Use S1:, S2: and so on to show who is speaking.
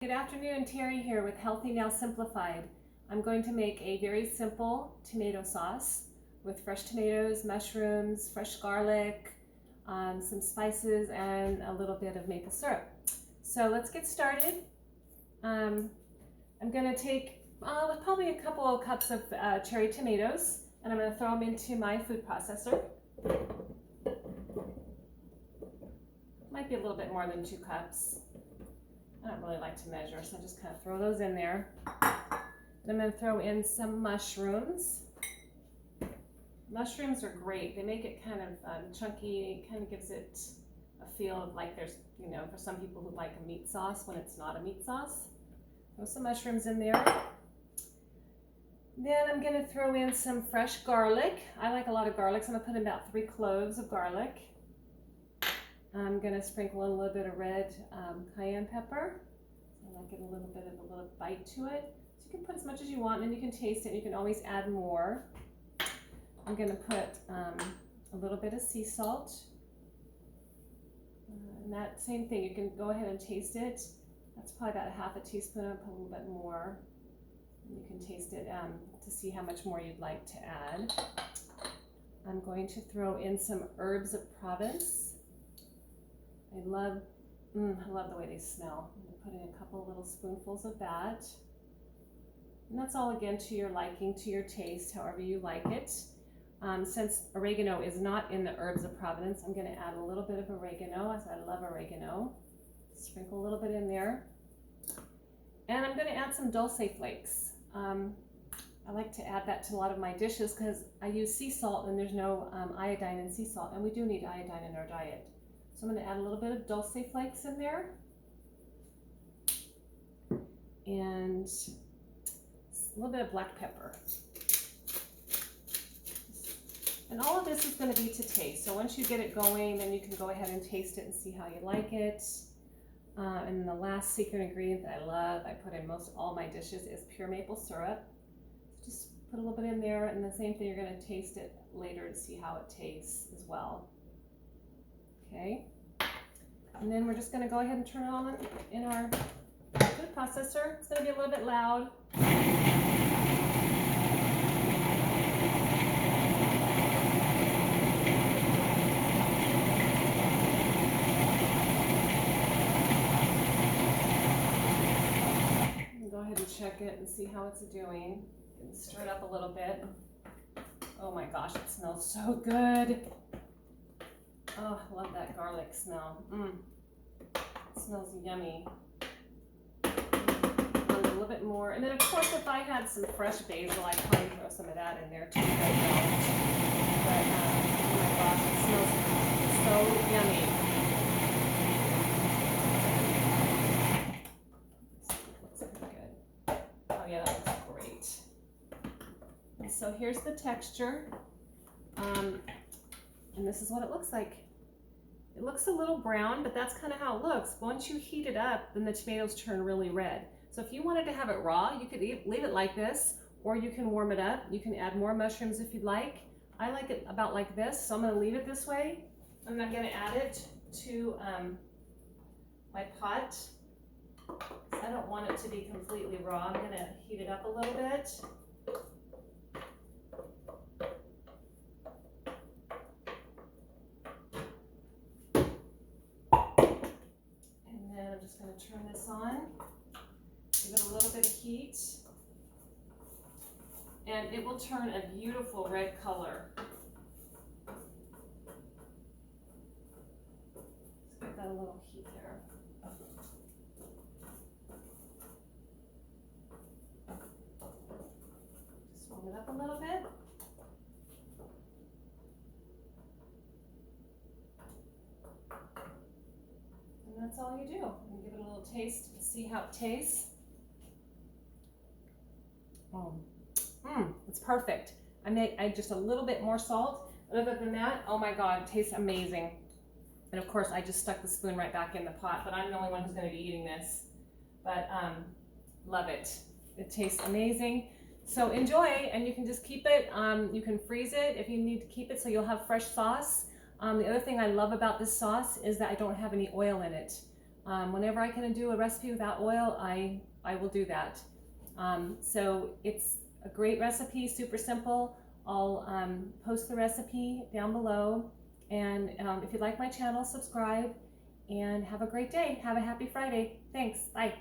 S1: Good afternoon, Terry here with Healthy Now Simplified. I'm going to make a very simple tomato sauce with fresh tomatoes, mushrooms, fresh garlic, some spices, and a little bit of maple syrup. So let's get started. I'm going to take probably a couple of cups of cherry tomatoes, and I'm going to throw them into my food processor. Might be a little bit more than 2 cups. I don't really like to measure, so I just kind of throw those in there. And I'm going to throw in some mushrooms. Mushrooms are great. They make it kind of chunky. It kind of gives it a feel of like there's, for some people who like a meat sauce when it's not a meat sauce. Throw some mushrooms in there. Then I'm going to throw in some fresh garlic. I like a lot of garlic, so I'm going to put in about 3 cloves of garlic. I'm going to sprinkle in a little bit of red cayenne pepper. I like it a little bite to it. So you can put as much as you want, and you can taste it. You can always add more. I'm going to put a little bit of sea salt. And that same thing, you can go ahead and taste it. That's probably about a 1/2 teaspoon. I'll put a little bit more. And you can taste it to see how much more you'd like to add. I'm going to throw in some herbs of Provence. I love the way they smell. I'm going to put in a couple little spoonfuls of that. And that's all again to your liking, to your taste, however you like it. Since oregano is not in the herbs of Provence, I'm going to add a little bit of oregano, as I love oregano. Sprinkle a little bit in there. And I'm going to add some dulce flakes. I like to add that to a lot of my dishes because I use sea salt and there's no iodine in sea salt, and we do need iodine in our diet. So I'm going to add a little bit of dulce flakes in there, and a little bit of black pepper. And all of this is going to be to taste. So once you get it going, then you can go ahead and taste it and see how you like it. And the last secret ingredient that I love, I put in most all my dishes, is pure maple syrup. Just put a little bit in there, and the same thing, you're going to taste it later to see how it tastes as well. Okay, and then we're just going to go ahead and turn it on in our food processor. It's going to be a little bit loud. Go ahead and check it and see how it's doing. And stir it up a little bit. Oh my gosh, it smells so good. Oh, I love that garlic smell. It smells yummy. A little bit more. And then of course, if I had some fresh basil, I'd probably throw some of that in there too. But oh my gosh, it smells so yummy. Looks pretty good. Oh yeah, that looks great. And so here's the texture. And this is what it looks like. It looks a little brown, but that's kind of how it looks. Once you heat it up, then the tomatoes turn really red. So if you wanted to have it raw, you could leave it like this, or you can warm it up. You can add more mushrooms if you'd like. I like it about like this, so I'm going to leave it this way. And I'm going to add it to my pot. I don't want it to be completely raw. I'm going to heat it up a little bit. I'm just going to turn this on, give it a little bit of heat, and it will turn a beautiful red color. Let's give that a little heat there. Just warm it up a little bit. And that's all you do. And give it a little taste and see how it tastes. It's perfect. I just a little bit more salt. But other than that, oh my God, it tastes amazing. And of course, I just stuck the spoon right back in the pot, but I'm the only one who's going to be eating this. But love it. It tastes amazing. So enjoy, and you can just keep it. You can freeze it if you need to keep it so you'll have fresh sauce. The other thing I love about this sauce is that I don't have any oil in it. Whenever I can do a recipe without oil, I will do that. So it's a great recipe, super simple. I'll post the recipe down below. And if you like my channel, subscribe and have a great day. Have a happy Friday. Thanks. Bye.